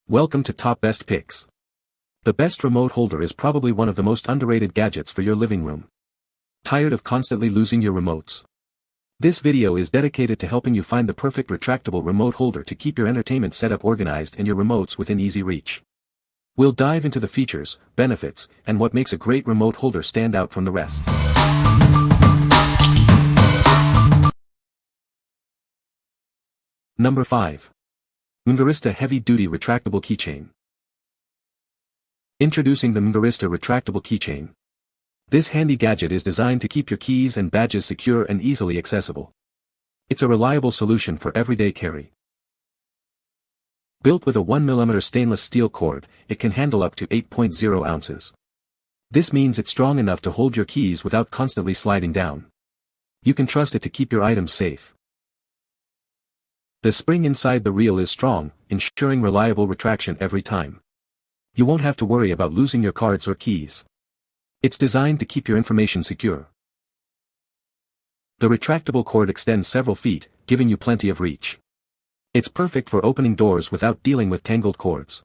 Welcome to Top Best Picks. The best remote holder is probably one of the most underrated gadgets for your living room. Tired of constantly losing your remotes? This video is dedicated to helping you find the perfect retractable remote holder to keep your entertainment setup organized and your remotes within easy reach. We'll dive into the features, benefits, and what makes a great remote holder stand out from the rest. Number 5. MNGARISTA Heavy-Duty Retractable Keychain. Introducing the MNGARISTA Retractable Keychain. This handy gadget is designed to keep your keys and badges secure and easily accessible. It's a reliable solution for everyday carry. Built with a 1mm stainless steel cord, it can handle up to 8.0 ounces. This means it's strong enough to hold your keys without constantly sliding down. You can trust it to keep your items safe. The spring inside the reel is strong, ensuring reliable retraction every time. You won't have to worry about losing your cards or keys. It's designed to keep your information secure. The retractable cord extends several feet, giving you plenty of reach. It's perfect for opening doors without dealing with tangled cords.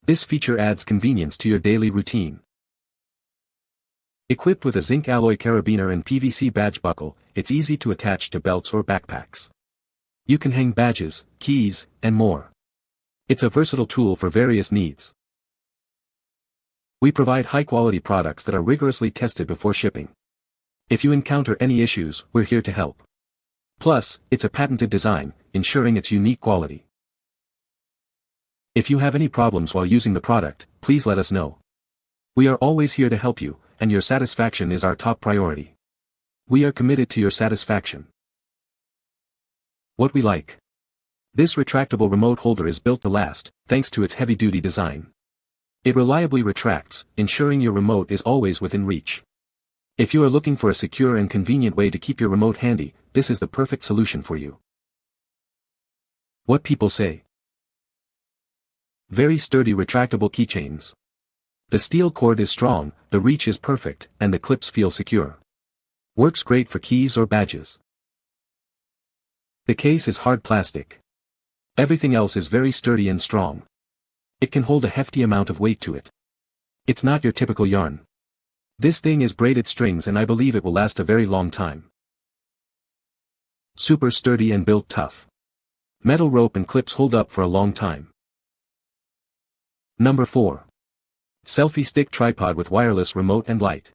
This feature adds convenience to your daily routine. Equipped with a zinc alloy carabiner and PVC badge buckle, it's easy to attach to belts or backpacks. You can hang badges, keys, and more. It's a versatile tool for various needs. We provide high-quality products that are rigorously tested before shipping. If you encounter any issues, we're here to help. Plus, it's a patented design, ensuring its unique quality. If you have any problems while using the product, please let us know. We are always here to help you, and your satisfaction is our top priority. We are committed to your satisfaction. What we like. This retractable remote holder is built to last, thanks to its heavy-duty design. It reliably retracts, ensuring your remote is always within reach. If you are looking for a secure and convenient way to keep your remote handy, this is the perfect solution for you. What people say. Very sturdy retractable keychains. The steel cord is strong, the reach is perfect, and the clips feel secure. Works great for keys or badges. The case is hard plastic. Everything else is very sturdy and strong. It can hold a hefty amount of weight to it. It's not your typical yarn. This thing is braided strings and I believe it will last a very long time. Super sturdy and built tough. Metal rope and clips hold up for a long time. Number 4. Selfie Stick Tripod with Wireless Remote and Light.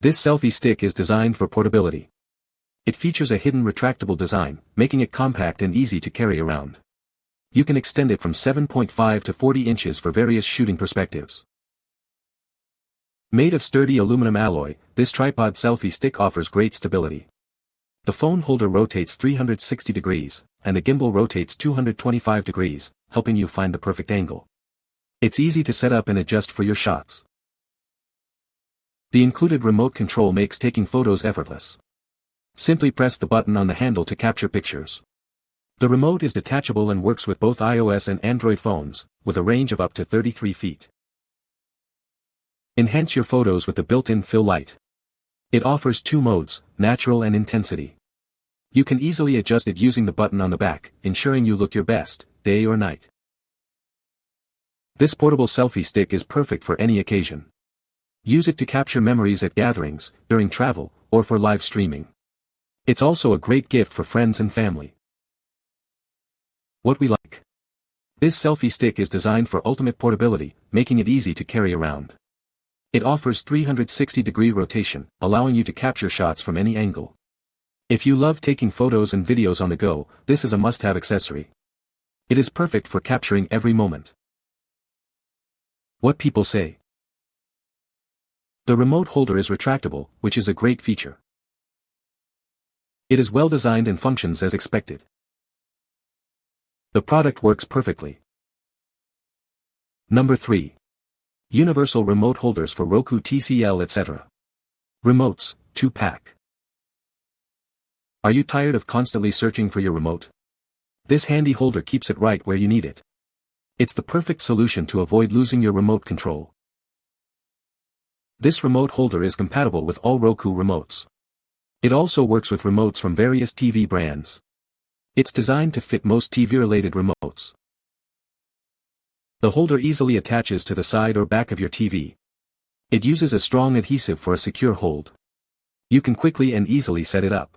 This selfie stick is designed for portability. It features a hidden retractable design, making it compact and easy to carry around. You can extend it from 7.5 to 40 inches for various shooting perspectives. Made of sturdy aluminum alloy, this tripod selfie stick offers great stability. The phone holder rotates 360 degrees, and the gimbal rotates 225 degrees, helping you find the perfect angle. It's easy to set up and adjust for your shots. The included remote control makes taking photos effortless. Simply press the button on the handle to capture pictures. The remote is detachable and works with both iOS and Android phones, with a range of up to 33 feet. Enhance your photos with the built-in fill light. It offers 2 modes, natural and intensity. You can easily adjust it using the button on the back, ensuring you look your best, day or night. This portable selfie stick is perfect for any occasion. Use it to capture memories at gatherings, during travel, or for live streaming. It's also a great gift for friends and family. What we like. This selfie stick is designed for ultimate portability, making it easy to carry around. It offers 360-degree rotation, allowing you to capture shots from any angle. If you love taking photos and videos on the go, this is a must-have accessory. It is perfect for capturing every moment. What people say. The remote holder is retractable, which is a great feature. It is well designed and functions as expected. The product works perfectly. Number 3. Universal remote holders for Roku, TCL, etc. Remotes, 2-pack. Are you tired of constantly searching for your remote? This handy holder keeps it right where you need it. It's the perfect solution to avoid losing your remote control. This remote holder is compatible with all Roku remotes. It also works with remotes from various TV brands. It's designed to fit most TV-related remotes. The holder easily attaches to the side or back of your TV. It uses a strong adhesive for a secure hold. You can quickly and easily set it up.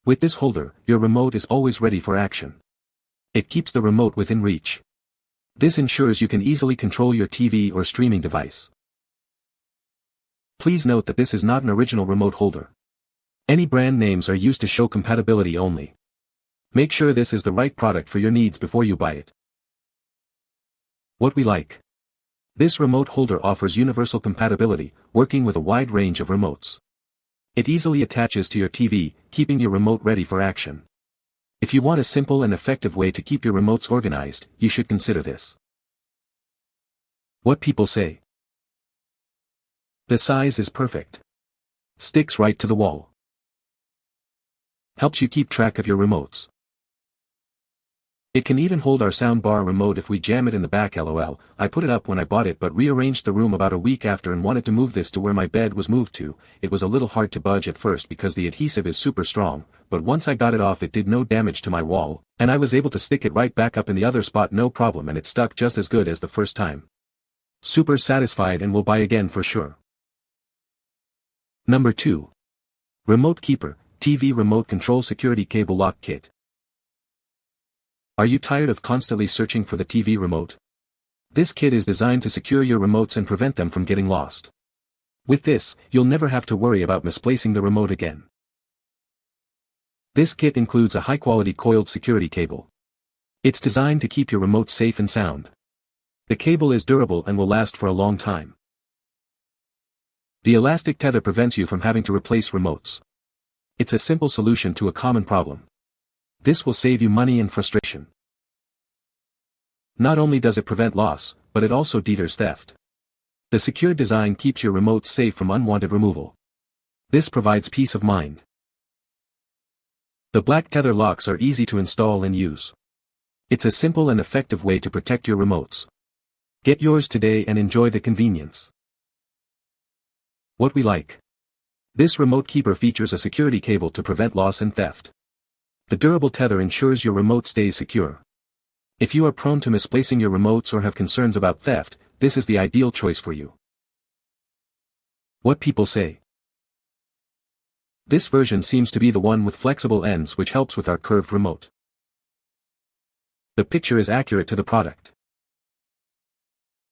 With this holder, your remote is always ready for action. It keeps the remote within reach. This ensures you can easily control your TV or streaming device. Please note that this is not an original remote holder. Any brand names are used to show compatibility only. Make sure this is the right product for your needs before you buy it. What we like. This remote holder offers universal compatibility, working with a wide range of remotes. It easily attaches to your TV, keeping your remote ready for action. If you want a simple and effective way to keep your remotes organized, you should consider this. What people say. The size is perfect. Sticks right to the wall. Helps you keep track of your remotes. It can even hold our soundbar remote if we jam it in the back. LOL, I put it up when I bought it but rearranged the room about a week after and wanted to move this to where my bed was moved to. It was a little hard to budge at first because the adhesive is super strong, but once I got it off it did no damage to my wall, and I was able to stick it right back up in the other spot no problem, and it stuck just as good as the first time. Super satisfied and will buy again for sure. Number 2. Remote Keeper, TV Remote Control Security Cable Lock Kit. Are you tired of constantly searching for the TV remote? This kit is designed to secure your remotes and prevent them from getting lost. With this, you'll never have to worry about misplacing the remote again. This kit includes a high-quality coiled security cable. It's designed to keep your remote safe and sound. The cable is durable and will last for a long time. The elastic tether prevents you from having to replace remotes. It's a simple solution to a common problem. This will save you money and frustration. Not only does it prevent loss, but it also deters theft. The secure design keeps your remote safe from unwanted removal. This provides peace of mind. The black tether locks are easy to install and use. It's a simple and effective way to protect your remotes. Get yours today and enjoy the convenience. What we like. This remote keeper features a security cable to prevent loss and theft. The durable tether ensures your remote stays secure. If you are prone to misplacing your remotes or have concerns about theft, this is the ideal choice for you. What people say. This version seems to be the one with flexible ends, which helps with our curved remote. The picture is accurate to the product.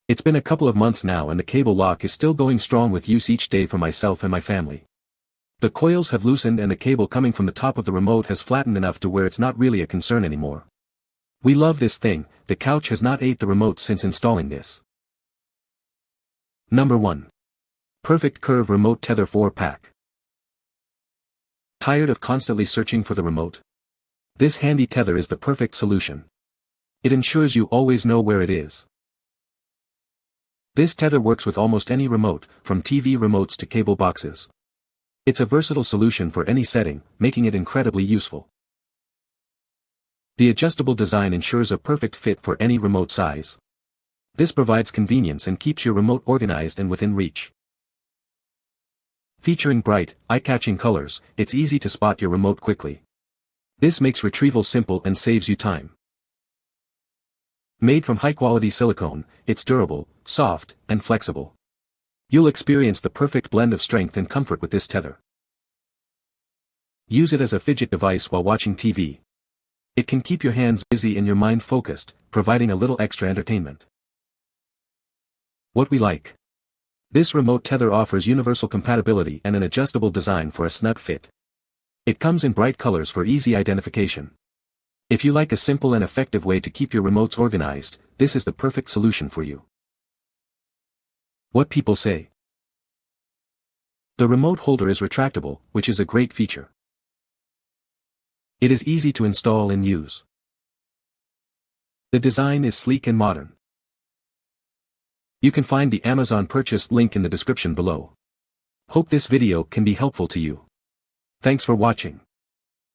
It's been a couple of months now and the cable lock is still going strong with use each day for myself and my family. The coils have loosened and the cable coming from the top of the remote has flattened enough to where it's not really a concern anymore. We love this thing. The couch has not ate the remote since installing this. Number 1. Perfect Curve Remote Tether 4-Pack. Tired of constantly searching for the remote? This handy tether is the perfect solution. It ensures you always know where it is. This tether works with almost any remote, from TV remotes to cable boxes. It's a versatile solution for any setting, making it incredibly useful. The adjustable design ensures a perfect fit for any remote size. This provides convenience and keeps your remote organized and within reach. Featuring bright, eye-catching colors, it's easy to spot your remote quickly. This makes retrieval simple and saves you time. Made from high-quality silicone, it's durable, soft, and flexible. You'll experience the perfect blend of strength and comfort with this tether. Use it as a fidget device while watching TV. It can keep your hands busy and your mind focused, providing a little extra entertainment. What we like. This remote tether offers universal compatibility and an adjustable design for a snug fit. It comes in bright colors for easy identification. If you like a simple and effective way to keep your remotes organized, this is the perfect solution for you. What people say. The remote holder is retractable, which is a great feature. It is easy to install and use. The design is sleek and modern. You can find the Amazon purchase link in the description below. Hope this video can be helpful to you. Thanks for watching.